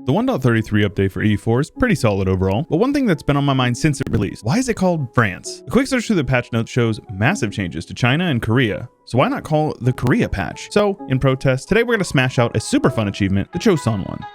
The 1.33 update for EU4 is pretty solid overall, but one thing that's been on my mind since it released, why is it called France? A quick search through the patch notes shows massive changes to China and Korea, so why not call it the Korea patch? So, in protest, today we're going to smash out a super fun achievement, the Choson One.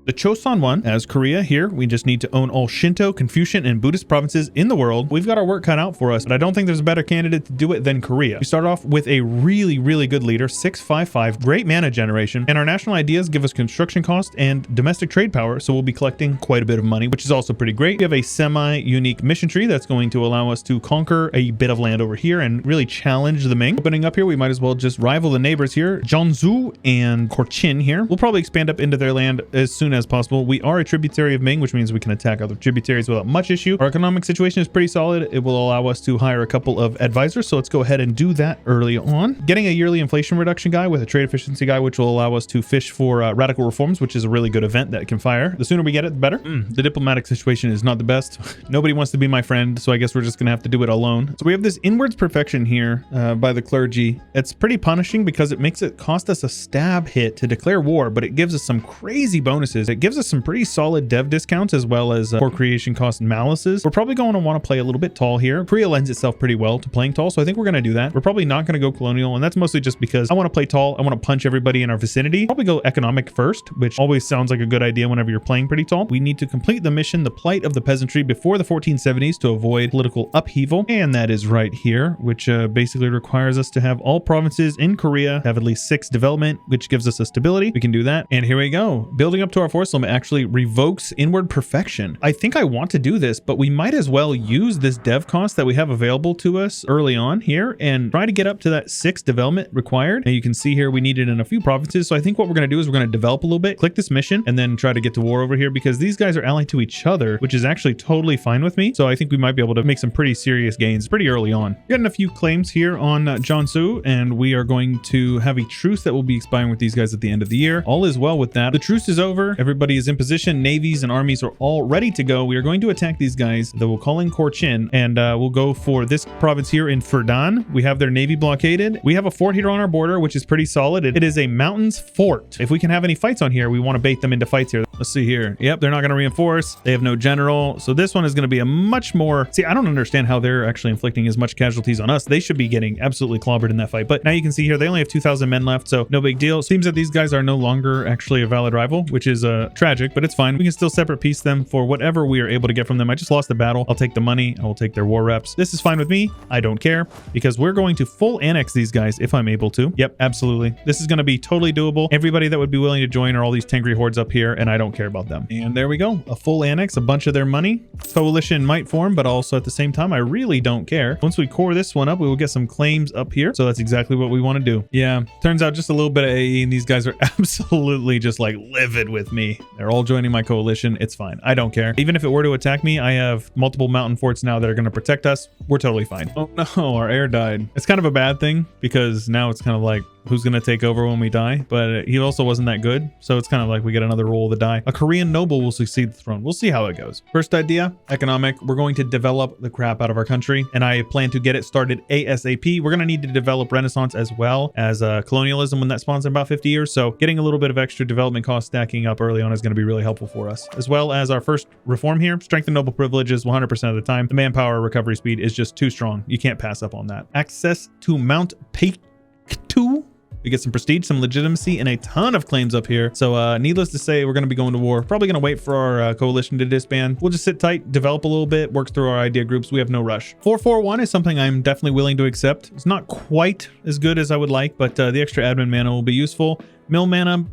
The Choson One, as Korea here, we just need to own all Shinto, Confucian, and Buddhist provinces in the world. We've got our work cut out for us, but I don't think there's a better candidate to do it than Korea. We start off with a really good leader, 655, great mana generation, and our national ideas give us construction cost and domestic trade power, so we'll be collecting quite a bit of money, which is also pretty great. We have a semi-unique mission tree that's going to allow us to conquer a bit of land over here and really challenge the Ming. Opening up here, we might as well just rival the neighbors here, Jiangsu and Cochin here. We'll probably expand up into their land as soon as possible. We are a tributary of Ming, which means we can attack other tributaries without much issue. Our economic situation is pretty solid. It will allow us to hire a couple of advisors, so let's go ahead and do that early on. Getting a yearly inflation reduction guy with a trade efficiency guy, which will allow us to fish for radical reforms, which is a really good event that can fire. The sooner we get it, the better. The diplomatic situation is not the best. Nobody wants to be my friend, so I guess we're just gonna have to do it alone. So we have this inwards perfection here by the clergy. It's pretty punishing because it makes it cost us a stab hit to declare war, but it gives us some crazy bonuses. It gives us some pretty solid dev discounts as well as core creation cost and malices. We're probably going to want to play a little bit tall here. Korea lends itself pretty well to playing tall, so I think we're going to do that. We're probably not going to go colonial, and that's mostly just because I want to play tall. I want to punch everybody in our vicinity. Probably go economic first, which always sounds like a good idea whenever you're playing pretty tall. We need to complete the mission, the plight of the peasantry before the 1470s to avoid political upheaval, and that is right here, which basically requires us to have all provinces in Korea have at least 6 development, which gives us a stability. We can do that, and here we go. Building up to our force limit actually revokes inward perfection. I think I want to do this, but we might as well use this dev cost that we have available to us early on here and try to get up to that 6 development required. And you can see here we need it in a few provinces. So I think what we're going to do is we're going to develop a little bit, click this mission, and then try to get to war over here because these guys are allied to each other, which is actually totally fine with me. So I think we might be able to make some pretty serious gains pretty early on. Getting a few claims here on Jiangsu, and we are going to have a truce that will be expiring with these guys at the end of the year. All is well with that. The truce is over. Everybody is in position. Navies and armies are all ready to go. We are going to attack these guys that we'll call in Cochin, and we'll go for this province here in Ferdan. We have their navy blockaded. We have a fort here on our border, which is pretty solid. It is a mountains fort. If we can have any fights on here, we want to bait them into fights here. Let's see here. Yep, they're not going to reinforce. They have no general. So this one is going to be a much more... See, I don't understand how they're actually inflicting as much casualties on us. They should be getting absolutely clobbered in that fight. But now you can see here, they only have 2,000 men left, so no big deal. Seems that these guys are no longer actually a valid rival, which is tragic, but it's fine. We can still separate piece them for whatever we are able to get from them. I just lost the battle. I'll take the money. I will take their war reps. This is fine with me. I don't care because we're going to full annex these guys if I'm able to. Yep, absolutely. This is going to be totally doable. Everybody that would be willing to join are all these Tengri hordes up here, and I don't care about them. And there we go. A full annex, a bunch of their money. Coalition might form, but also at the same time, I really don't care. Once we core this one up, we will get some claims up here. So that's exactly what we want to do. Yeah, turns out just a little bit of AE, and these guys are absolutely just like livid with me. They're all joining my coalition. It's fine. I don't care. Even if it were to attack me, I have multiple mountain forts now that are going to protect us. We're totally fine. Oh no, our heir died. It's kind of a bad thing because now it's kind of like, who's going to take over when we die? But he also wasn't that good. So it's kind of like we get another roll of the die. A Korean noble will succeed the throne. We'll see how it goes. First idea, economic. We're going to develop the crap out of our country, and I plan to get it started ASAP. We're going to need to develop Renaissance as well as colonialism when that spawns in about 50 years. So getting a little bit of extra development cost stacking up early on is going to be really helpful for us. As well as our first reform here, strengthen noble privileges 100% of the time. The manpower recovery speed is just too strong. You can't pass up on that. Access to Mount Peitu. We get some prestige, some legitimacy, and a ton of claims up here. So needless to say, we're going to be going to war. Probably going to wait for our coalition to disband. We'll just sit tight, develop a little bit, work through our idea groups. We have no rush. 441 is something I'm definitely willing to accept. It's not quite as good as I would like, but the extra admin mana will be useful. Mill mana,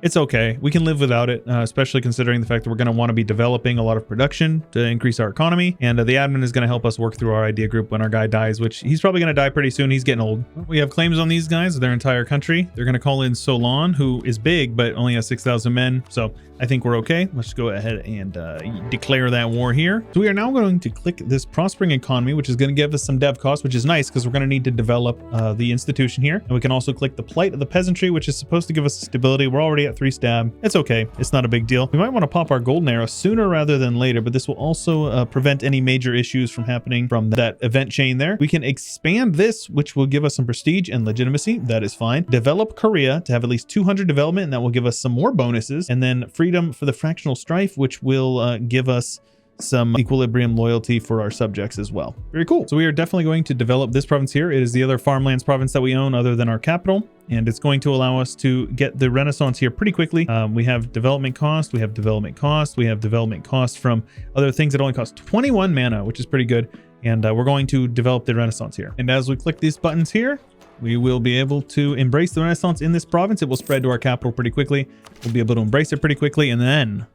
it's okay. We can live without it, especially considering the fact that we're going to want to be developing a lot of production to increase our economy. And the admin is going to help us work through our idea group when our guy dies, which he's probably going to die pretty soon. He's getting old. We have claims on these guys, their entire country. They're going to call in Solon, who is big, but only has 6,000 men. So I think we're okay. Let's go ahead and declare that war here. So we are now going to click this prospering economy, which is going to give us some dev costs, which is nice because we're going to need to develop the institution here. And we can also click the plight of the peasantry, which is supposed to give us stability. We're already at 3 stab. It's okay. It's not a big deal. We might want to pop our golden arrow sooner rather than later, but this will also prevent any major issues from happening from that event chain there. We can expand this, which will give us some prestige and legitimacy. That is fine. Develop Korea to have at least 200 development, and that will give us some more bonuses. And then freedom for the fractional strife, which will give us some equilibrium loyalty for our subjects as well. Very cool. So we are definitely going to develop this province here. It is the other farmlands province that we own other than our capital, and it's going to allow us to get the Renaissance here pretty quickly. We have development cost, we have development cost, we have development cost from other things that only cost 21 mana, which is pretty good. And we're going to develop the Renaissance here. And as we click these buttons here, we will be able to embrace the Renaissance in this province. It will spread to our capital pretty quickly. We'll be able to embrace it pretty quickly, and then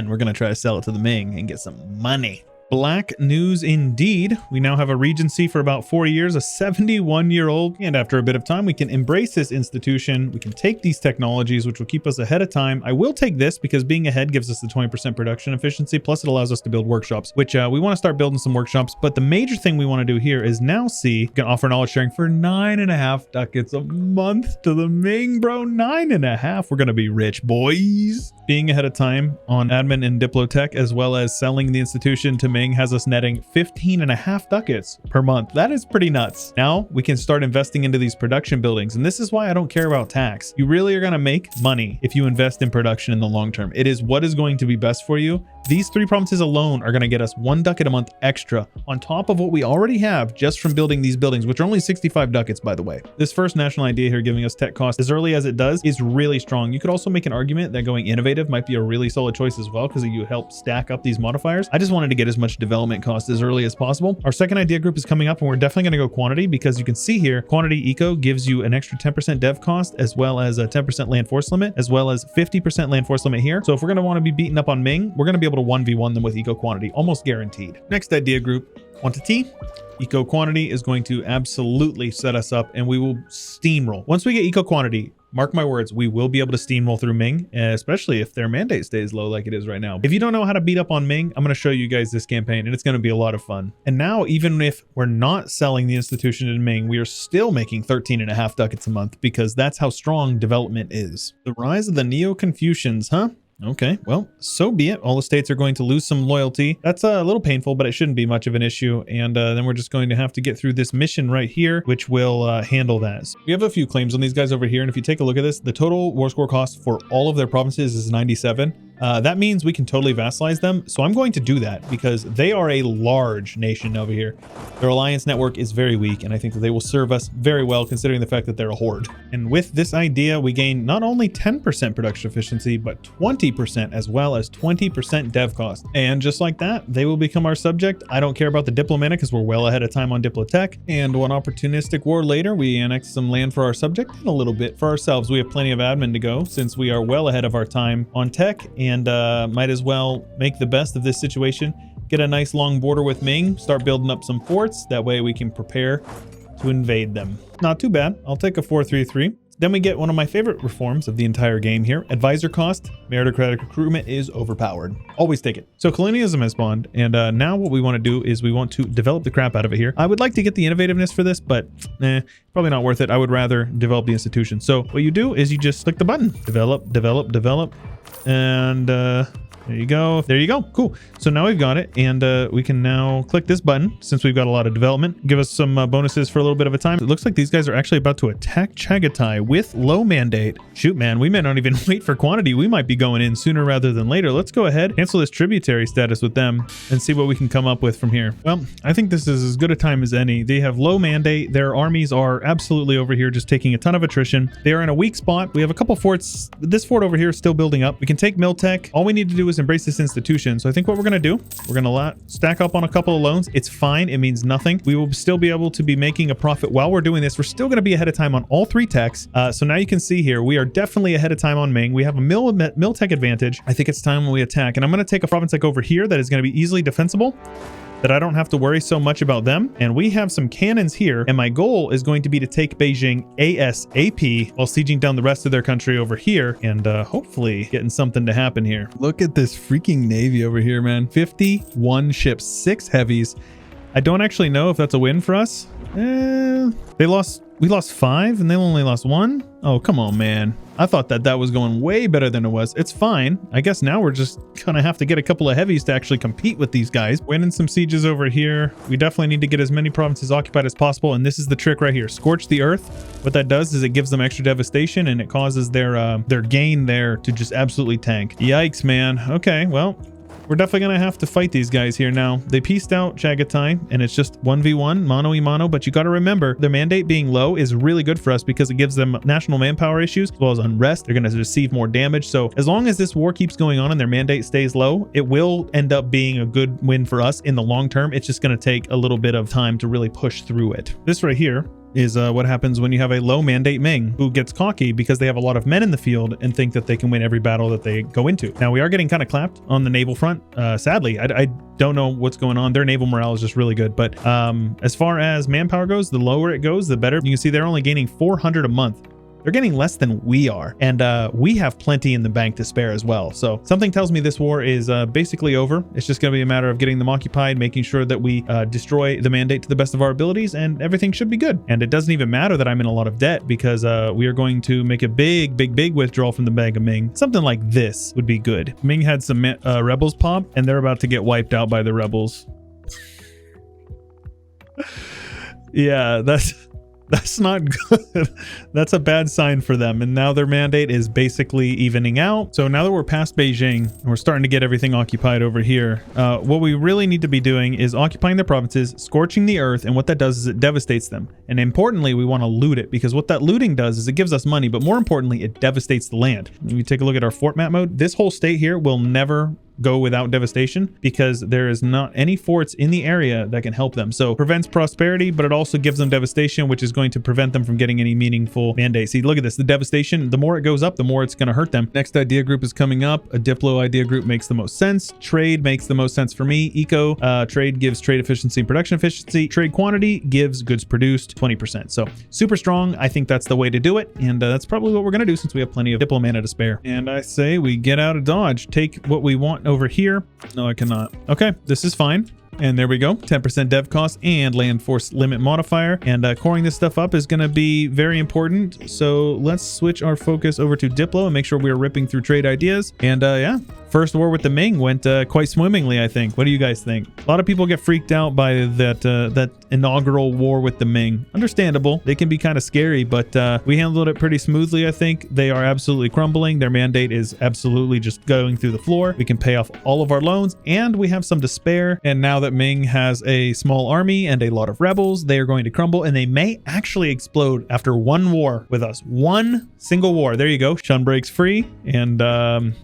we're going to try to sell it to the Ming and get some money. Black news indeed. We now have a regency for about 4 years, a 71-year-old, and after a bit of time, we can embrace this institution. We can take these technologies, which will keep us ahead of time. I will take this because being ahead gives us the 20% production efficiency, plus it allows us to build workshops, which we want to start building some workshops. But the major thing we want to do here is now see, we can offer knowledge sharing for 9.5 ducats a month to the Ming, bro. 9.5. We're going to be rich, boys. Being ahead of time on admin and diplotech, as well as selling the institution to Ming, has us netting 15.5 ducats per month. That is pretty nuts. Now we can start investing into these production buildings, and this is why I don't care about tax. You really are going to make money if you invest in production in the long term. It is what is going to be best for you. These 3 provinces alone are going to get us 1 ducat a month extra on top of what we already have just from building these buildings, which are only 65 ducats, by the way. This first national idea here giving us tech cost as early as it does is really strong. You could also make an argument that going innovative might be a really solid choice as well, because you help stack up these modifiers. I just wanted to get as much development cost as early as possible. Our second idea group is coming up, and we're definitely going to go quantity, because you can see here, quantity eco gives you an extra 10% dev cost, as well as a 10% land force limit, as well as 50% land force limit here. So if we're going to want to be beaten up on Ming, we're going to be able to 1v1 them with eco quantity, almost guaranteed. Next idea group, quantity. Eco quantity is going to absolutely set us up, and we will steamroll. Once we get eco quantity, mark my words, we will be able to steamroll through Ming, especially if their mandate stays low like it is right now. If you don't know how to beat up on Ming, I'm going to show you guys this campaign, and it's going to be a lot of fun. And now, even if we're not selling the institution in Ming, we are still making 13.5 ducats a month, because that's how strong development is. The rise of the Neo-Confucians, huh? Okay, well, so be it. All the states are going to lose some loyalty. That's a little painful, but it shouldn't be much of an issue. And then we're just going to have to get through this mission right here, which will handle that. So we have a few claims on these guys over here. And if you take a look at this, the total war score cost for all of their provinces is 97. That means we can totally vassalize them. So I'm going to do that because they are a large nation over here. Their alliance network is very weak, and I think that they will serve us very well considering the fact that they're a horde. And with this idea, we gain not only 10% production efficiency, but 20% as well as 20% dev cost. And just like that, they will become our subject. I don't care about the diplomatic because we're well ahead of time on diplotech. And one opportunistic war later, we annex some land for our subject and a little bit for ourselves. We have plenty of admin to go since we are well ahead of our time on tech, and might as well make the best of this situation. Get a nice long border with Ming, start building up some forts. That way we can prepare to invade them. Not too bad. I'll take a 433. Then we get one of my favorite reforms of the entire game here. Advisor cost, meritocratic recruitment is overpowered. Always take it. So colonialism has spawned, and now what we want to do is we want to develop the crap out of it here. I would like to get the innovativeness for this, but probably not worth it. I would rather develop the institution. So what you do is you just click the button, develop, develop, develop, and there you go. There you go. Cool. So now we've got it, and we can now click this button since we've got a lot of development. Give us some bonuses for a little bit of a time. It looks like these guys are actually about to attack Chagatai with low mandate. Shoot, man, we may not even wait for quantity. We might be going in sooner rather than later. Let's go ahead, cancel this tributary status with them, and see what we can come up with from here. Well, I think this is as good a time as any. They have low mandate. Their armies are absolutely over here just taking a ton of attrition. They are in a weak spot. We have a couple forts. This fort over here is still building up. We can take Miltech. All we need to do is embrace this institution. So I think what we're going to do, we're going to stack up on a couple of loans. It's fine. It means nothing. We will still be able to be making a profit while we're doing this. We're still going to be ahead of time on all 3 techs. So now you can see here, we are definitely ahead of time on Ming. We have a mil tech advantage. I think it's time when we attack. And I'm going to take a province like over here that is going to be easily defensible, that I don't have to worry so much about them. And we have some cannons here, and my goal is going to be to take Beijing ASAP while sieging down the rest of their country over here, and hopefully getting something to happen here. Look at this freaking navy over here, man. 51 ships, 6 heavies. I don't actually know if that's a win for us. They lost We lost 5 and they only lost 1? Oh, come on, man. I thought that was going way better than it was. It's fine. I guess now we're just gonna have to get a couple of heavies to actually compete with these guys. Winning some sieges over here. We definitely need to get as many provinces occupied as possible, and this is the trick right here. Scorch the earth. What that does is it gives them extra devastation, and it causes their gain there to just absolutely tank. Yikes, man. Okay, well, we're definitely going to have to fight these guys here now. They pieced out Chagatai, and it's just 1v1, mano-y-mano, but you got to remember, their mandate being low is really good for us because it gives them national manpower issues as well as unrest. They're going to receive more damage. So as long as this war keeps going on and their mandate stays low, it will end up being a good win for us in the long term. It's just going to take a little bit of time to really push through it. This right here is what happens when you have a low mandate Ming who gets cocky because they have a lot of men in the field and think that they can win every battle that they go into. Now, we are getting kind of clapped on the naval front. Sadly, I don't know what's going on. Their naval morale is just really good. But as far as manpower goes, the lower it goes, the better. You can see they're only gaining 400 a month. They're getting less than we are, and we have plenty in the bank to spare as well. So something tells me this war is basically over. It's just going to be a matter of getting them occupied, making sure that we destroy the mandate to the best of our abilities, and everything should be good. And it doesn't even matter that I'm in a lot of debt because we are going to make a big withdrawal from the Bank of Ming. Something like this would be good. Ming had some rebels pop, and they're about to get wiped out by the rebels. Yeah, that's not good. That's a bad sign for them. And now their mandate is basically evening out. So now that we're past Beijing and we're starting to get everything occupied over here, what we really need to be doing is occupying the provinces, scorching the earth. And what that does is it devastates them. And importantly, we want to loot it because what that looting does is it gives us money, but more importantly, it devastates the land. When we take a look at our fort map mode, this whole state here will never go without devastation because there is not any forts in the area that can help them. So it prevents prosperity, but it also gives them devastation, which is going to prevent them from getting any meaningful mandates. See, look at this. The devastation, the more it goes up, the more it's going to hurt them. Next idea group is coming up. A Diplo idea group makes the most sense. Trade makes the most sense for me. Eco trade gives trade efficiency and production efficiency. Trade quantity gives goods produced 20%. So super strong. I think that's the way to do it. And that's probably what we're going to do since we have plenty of Diplo mana to spare. And I say we get out of Dodge, take what we want over here. No, I cannot. Okay, this is fine. And there we go, 10% dev cost and land force limit modifier. And coring this stuff up is going to be very important. So let's switch our focus over to Diplo and make sure we're ripping through trade ideas. And yeah, first war with the Ming went quite swimmingly, I think. What do you guys think? A lot of people get freaked out by that inaugural war with the Ming. Understandable. They can be kind of scary, but we handled it pretty smoothly, I think. They are absolutely crumbling. Their mandate is absolutely just going through the floor. We can pay off all of our loans, and we have some to spare. And now that Ming has a small army and a lot of rebels, they are going to crumble, and they may actually explode after one war with us. One single war. There you go. Shun breaks free, and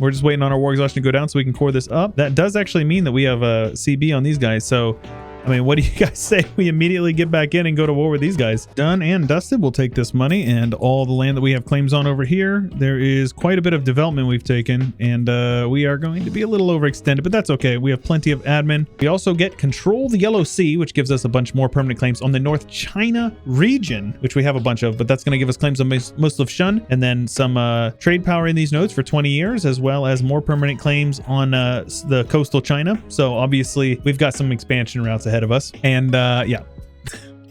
we're just waiting on our war exhaustion to go down so we can core this up. That does actually mean that we have a CB on these guys, so I mean, what do you guys say we immediately get back in and go to war with these guys? Done and dusted. We'll take this money and all the land that we have claims on over here. There is quite a bit of development we've taken, and we are going to be a little overextended, but that's okay. We have plenty of admin. We also get control the Yellow Sea, which gives us a bunch more permanent claims on the North China region, which we have a bunch of, but that's going to give us claims on most of Shun, and then some trade power in these nodes for 20 years, as well as more permanent claims on the coastal China. So obviously we've got some expansion routes ahead of us. And yeah,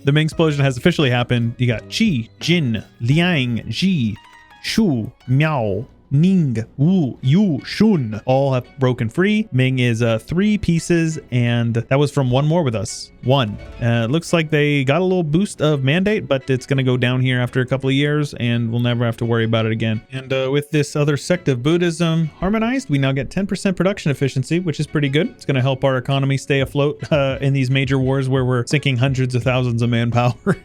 the Ming explosion has officially happened. You got Qi, Jin, Liang, Ji, Shu, Miao, Ning, Wu, Yu, Shun all have broken free. Ming is 3 pieces, and that was from one more with us. One. Looks like they got a little boost of mandate, but it's going to go down here after a couple of years, and we'll never have to worry about it again. And with this other sect of Buddhism harmonized, we now get 10% production efficiency, which is pretty good. It's going to help our economy stay afloat in these major wars where we're sinking hundreds of thousands of manpower.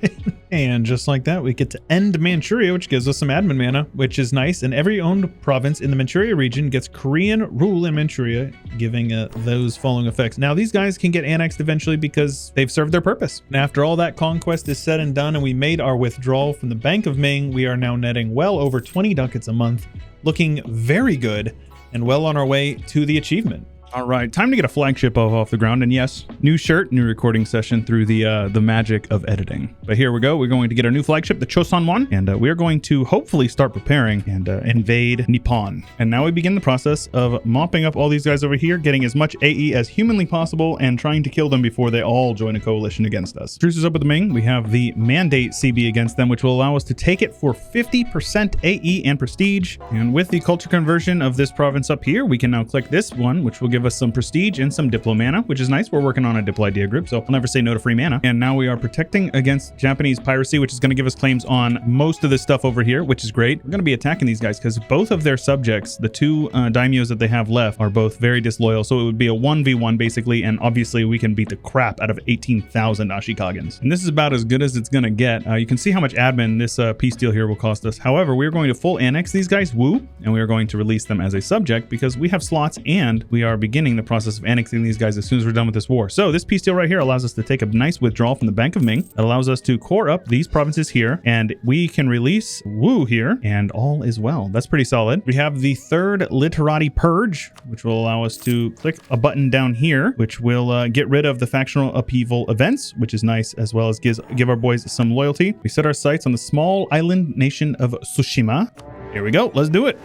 And just like that, we get to end Manchuria, which gives us some admin mana, which is nice. And every owned province in the Manchuria region gets Korean rule in Manchuria, giving those following effects. Now, these guys can get annexed eventually because they've served their purpose. And after all that conquest is said and done, and we made our withdrawal from the Bank of Ming, we are now netting well over 20 ducats a month, looking very good and well on our way to the achievement. All right, time to get a flagship off the ground. And yes, new shirt, new recording session through the magic of editing. But here we go. We're going to get our new flagship, the Choson One, and we are going to hopefully start preparing and invade Nippon. And now we begin the process of mopping up all these guys over here, getting as much AE as humanly possible, and trying to kill them before they all join a coalition against us. Truce is up with the Ming. We have the mandate CB against them, which will allow us to take it for 50% AE and prestige. And with the culture conversion of this province up here, we can now click this one, which will give us some prestige and some diplo mana, which is nice. We're working on a diplo idea group, so I'll never say no to free mana. And now we are protecting against Japanese piracy, which is going to give us claims on most of this stuff over here, which is great. We're going to be attacking these guys because both of their subjects, the two daimyos that they have left, are both very disloyal. So it would be a 1v1 basically, and obviously we can beat the crap out of 18,000 Ashikagans. And this is about as good as it's going to get. You can see how much admin this peace deal here will cost us. However, we're going to full annex these guys, woo, and we are going to release them as a subject because we have slots and we are beginning the process of annexing these guys as soon as we're done with this war. So this peace deal right here allows us to take a nice withdrawal from the Bank of Ming. It allows us to core up these provinces here, and we can release Wu here, and all is well. That's pretty solid. We have the third literati purge, which will allow us to click a button down here, which will get rid of the factional upheaval events, which is nice, as well as give our boys some loyalty. We set our sights on the small island nation of Tsushima. Here we go. Let's do it.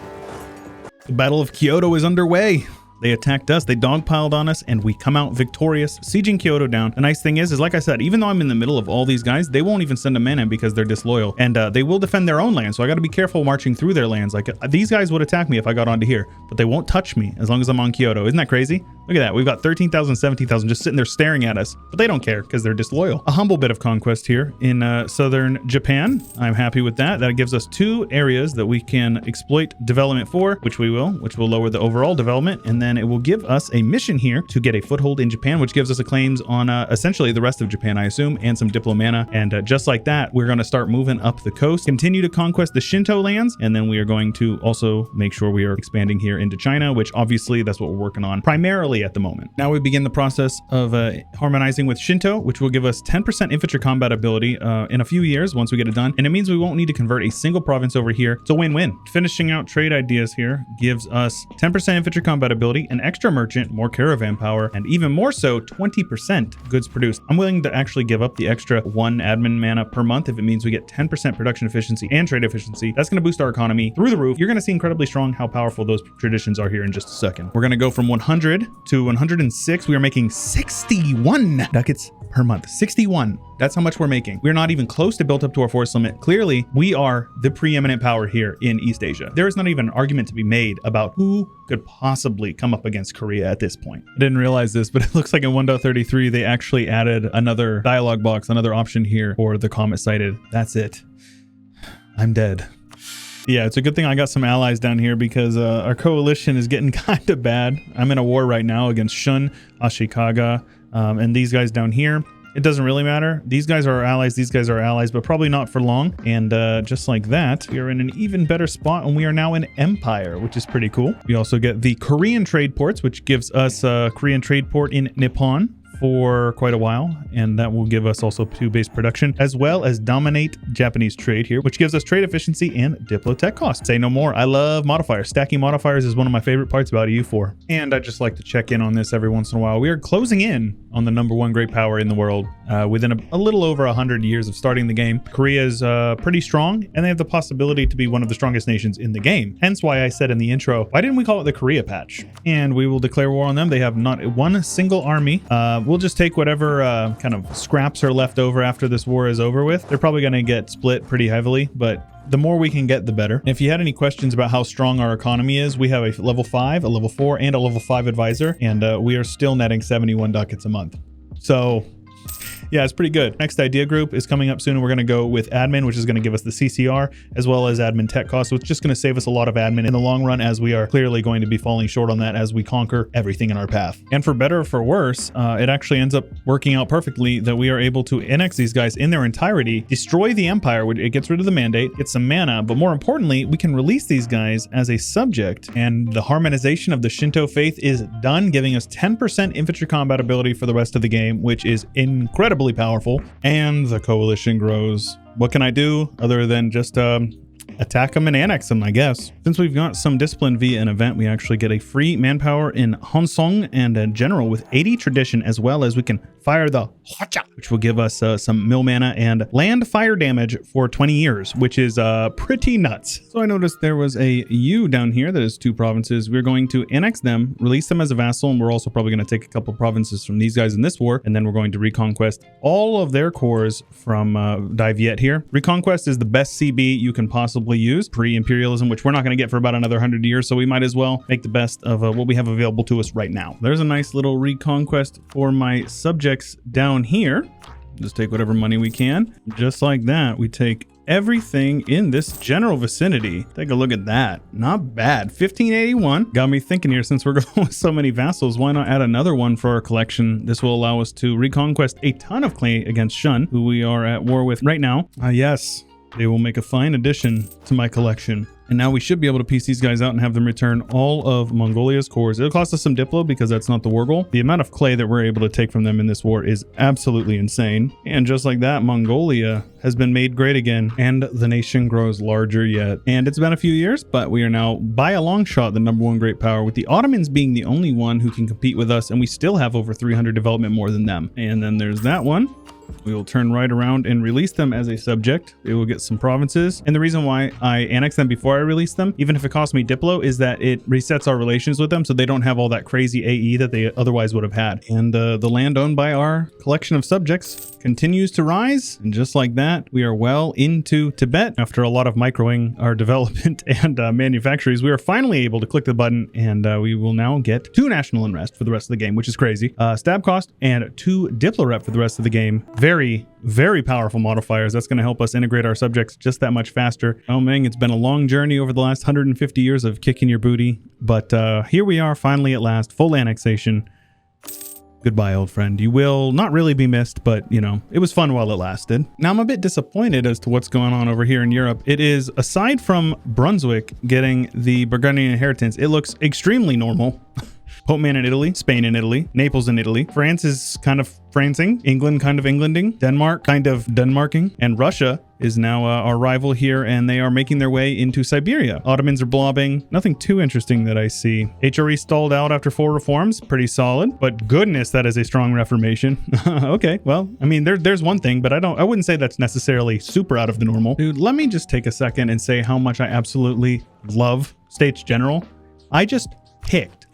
The Battle of Kyoto is underway. They attacked us, they dogpiled on us, and we come out victorious, sieging Kyoto down. The nice thing is like I said, even though I'm in the middle of all these guys, they won't even send a man in because they're disloyal, and they will defend their own land, so I got to be careful marching through their lands. Like, these guys would attack me if I got onto here, but they won't touch me as long as I'm on Kyoto. Isn't that crazy? Look at that. We've got 13,000, 17,000 just sitting there staring at us, but they don't care because they're disloyal. A humble bit of conquest here in southern Japan. I'm happy with that. That gives us 2 areas that we can exploit development for, which will lower the overall development, and then it will give us a mission here to get a foothold in Japan, which gives us a claims on essentially the rest of Japan, I assume, and some diplo mana. And just like that, we're going to start moving up the coast, continue to conquest the Shinto lands, and then we are going to also make sure we are expanding here into China, which obviously that's what we're working on primarily at the moment. Now we begin the process of harmonizing with Shinto, which will give us 10% infantry combat ability in a few years once we get it done, and it means we won't need to convert a single province over here. It's a win-win. Finishing out trade ideas here gives us 10% infantry combat ability, an extra merchant, more caravan power, and even more so 20% goods produced. I'm willing to actually give up the extra 1 admin mana per month if it means we get 10% production efficiency and trade efficiency. That's going to boost our economy through the roof. You're going to see incredibly strong how powerful those traditions are here in just a second. We're going to go from 100 to 106. We are making 61 ducats per month. 61. That's how much we're making. We're not even close to built up to our force limit. Clearly, we are the preeminent power here in East Asia. There is not even an argument to be made about who could possibly come up against Korea at this point. I didn't realize this, but it looks like in 1.33, they actually added another dialogue box, another option here for the comet sighted. That's it. I'm dead. Yeah, it's a good thing I got some allies down here because our coalition is getting kind of bad. I'm in a war right now against Shun, Ashikaga, and these guys down here. It doesn't really matter. These guys are our allies, these guys are our allies, but probably not for long. And just like that, we are in an even better spot, and we are now an empire, which is pretty cool. We also get the Korean trade ports, which gives us a Korean trade port in Nippon for quite a while, and that will give us also 2 base production, as well as dominate Japanese trade here, which gives us trade efficiency and diplo tech cost. Say no more. I love modifiers. Stacking modifiers is one of my favorite parts about EU4, and I just like to check in on this every once in a while. We are closing in on the #1 great power in the world within a little over 100 years of starting the game. Korea is pretty strong, and they have the possibility to be one of the strongest nations in the game. Hence why I said in the intro, why didn't we call it the Korea patch? And we will declare war on them. They have not one single army. We'll just take whatever kind of scraps are left over after this war is over with. They're probably going to get split pretty heavily, but the more we can get, the better. And if you had any questions about how strong our economy is, we have a level 5, a level 4, and a level 5 advisor, and we are still netting 71 ducats a month. So yeah, it's pretty good. Next idea group is coming up soon. We're going to go with admin, which is going to give us the CCR as well as admin tech costs. So it's just going to save us a lot of admin in the long run, as we are clearly going to be falling short on that as we conquer everything in our path. And for better or for worse, it actually ends up working out perfectly that we are able to annex these guys in their entirety, destroy the empire, which it gets rid of the mandate, get some mana, but more importantly, we can release these guys as a subject, and the harmonization of the Shinto faith is done, giving us 10% infantry combat ability for the rest of the game, which is incredibly powerful, and the coalition grows. What can I do other than just attack them and annex them, I guess. Since we've got some discipline via an event, we actually get a free manpower in Honsong and a general with 80 tradition, as well as we can fire the Hwacha, which will give us some mill mana and land fire damage for 20 years, which is pretty nuts. So I noticed there was a U down here that is 2 provinces. We're going to annex them, release them as a vassal, and we're also probably going to take a couple provinces from these guys in this war, and then we're going to reconquest all of their cores from Dai Viet here. Reconquest is the best CB you can possibly use pre-imperialism, which we're not going to get for about another 100 years, so we might as well make the best of what we have available to us right now. There's a nice little reconquest for my subjects down here. Just take whatever money we can. Just like that, we take everything in this general vicinity. Take a look at that. Not bad. 1581. Got me thinking here, since we're going with so many vassals, why not add another one for our collection? This will allow us to reconquest a ton of clay against Shun, who we are at war with right now. Yes, they will make a fine addition to my collection. And now we should be able to piece these guys out and have them return all of Mongolia's cores. It'll cost us some Diplo because that's not the war goal. The amount of clay that we're able to take from them in this war is absolutely insane. And just like that, Mongolia has been made great again, and the nation grows larger yet. And it's been a few years, but we are now by a long shot the #1 great power, with the Ottomans being the only one who can compete with us, and we still have over 300 development more than them. And then there's that one. We will turn right around and release them as a subject. They will get some provinces. And the reason why I annex them before I release them, even if it costs me Diplo, is that it resets our relations with them so they don't have all that crazy AE that they otherwise would have had. And the land owned by our collection of subjects continues to rise. And just like that, we are well into Tibet. After a lot of microing our development and manufactories, we are finally able to click the button, and we will now get 2 national unrest for the rest of the game, which is crazy. Stab cost and 2 Diplo rep for the rest of the game. Very, very powerful modifiers. That's going to help us integrate our subjects just that much faster. Oh, Ming, it's been a long journey over the last 150 years of kicking your booty, but here we are finally at last, full annexation. Goodbye, old friend. You will not really be missed, but, you know, it was fun while it lasted. Now, I'm a bit disappointed as to what's going on over here in Europe. It is, aside from Brunswick getting the Burgundian inheritance, it looks extremely normal. Pope Man in Italy, Spain in Italy, Naples in Italy. France is kind of Francing, England kind of Englanding, Denmark kind of Denmarking, and Russia is now our rival here, and they are making their way into Siberia. Ottomans are blobbing. Nothing too interesting that I see. HRE stalled out after 4 reforms. Pretty solid, but goodness, that is a strong reformation. Okay, well, I mean, there's one thing, but I wouldn't say that's necessarily super out of the normal. Dude, let me just take a second and say how much I absolutely love States General.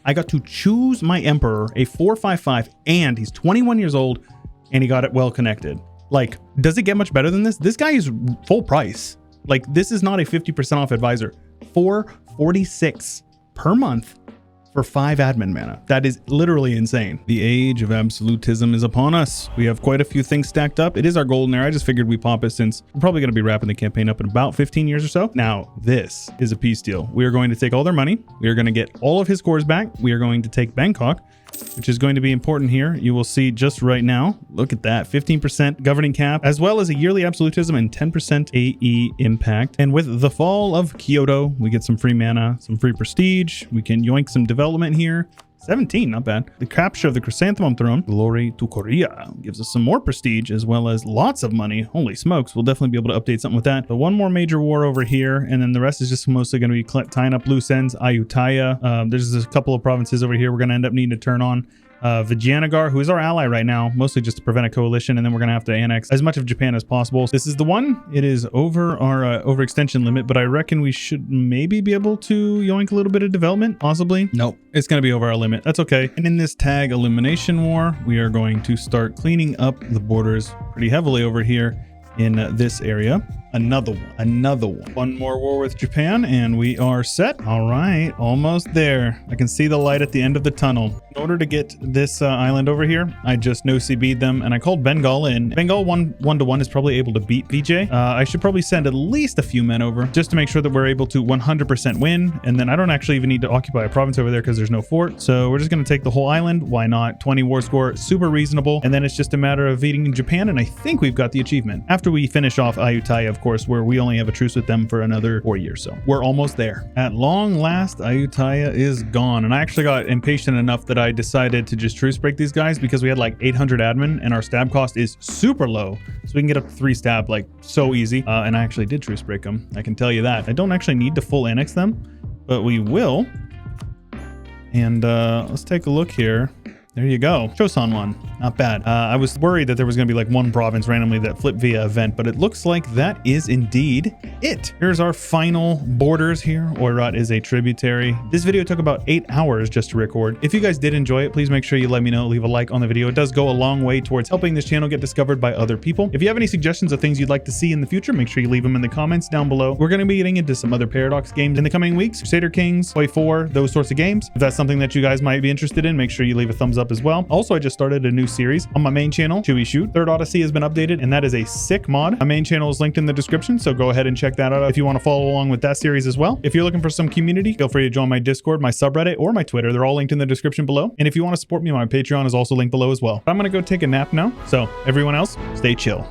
I got to choose my emperor, a 455, and he's 21 years old, and he got it well connected. Like, does it get much better than this? This guy is full price. Like, this is not a 50% off advisor. $446 per month for 5 admin mana. That is literally insane. The age of absolutism is upon us. We have quite a few things stacked up. It is our golden era. I just figured we pop it since we're probably going to be wrapping the campaign up in about 15 years or so. Now, this is a peace deal. We are going to take all their money. We are going to get all of his cores back. We are going to take Bangkok, which is going to be important here. You will see just right now, look at that, 15% governing cap, as well as a yearly absolutism and 10% AE impact. And with the fall of Kyoto, we get some free mana, some free prestige. We can yoink some development here. 17, not bad. The capture of the Chrysanthemum Throne, glory to Korea, gives us some more prestige as well as lots of money. Holy smokes, we'll definitely be able to update something with that. But one more major war over here, and then the rest is just mostly going to be tying up loose ends. Ayutthaya. There's a couple of provinces over here we're going to end up needing to turn on. Vijayanagar, who is our ally right now, mostly just to prevent a coalition, and then we're going to have to annex as much of Japan as possible. This is the one. It is over our overextension limit, but I reckon we should maybe be able to yoink a little bit of development, possibly. Nope, it's going to be over our limit. That's okay. And in this tag elimination war, we are going to start cleaning up the borders pretty heavily over here in this area. Another one. One more war with Japan, and we are set. All right, almost there. I can see the light at the end of the tunnel. In order to get this island over here, I just no-CB'd them, and I called Bengal in. Bengal 1-1 is probably able to beat VJ. I should probably send at least a few men over just to make sure that we're able to 100% win, and then I don't actually even need to occupy a province over there because there's no fort. So we're just going to take the whole island. Why not? 20 war score, super reasonable. And then it's just a matter of beating Japan, and I think we've got the achievement. After we finish off Ayutthaya, of of course, where we only have a truce with them for another 4 years. So we're almost there. At long last, Ayutthaya is gone. And I actually got impatient enough that I decided to just truce break these guys because we had like 800 admin and our stab cost is super low. So we can get up to 3 stab like so easy. And I actually did truce break them. I can tell you that. I don't actually need to full annex them, but we will. And let's take a look here. There you go. Choson One. Not bad. I was worried that there was going to be like one province randomly that flipped via event, but it looks like that is indeed it. Here's our final borders here. Oirat is a tributary. This video took about 8 hours just to record. If you guys did enjoy it, please make sure you let me know. Leave a like on the video. It does go a long way towards helping this channel get discovered by other people. If you have any suggestions of things you'd like to see in the future, make sure you leave them in the comments down below. We're going to be getting into some other Paradox games in the coming weeks. Crusader Kings, EU4, those sorts of games. If that's something that you guys might be interested in, make sure you leave a thumbs up as well. Also, I just started a new series on my main channel, Chewy Shoot. Third Odyssey has been updated, and that is a sick mod. My main channel is linked in the description, so go ahead and check that out if you want to follow along with that series as well. If you're looking for some community, feel free to join my Discord, my subreddit, or my Twitter. They're all linked in the description below. And if you want to support me, my Patreon is also linked below as well. But I'm going to go take a nap now, so everyone else, stay chill.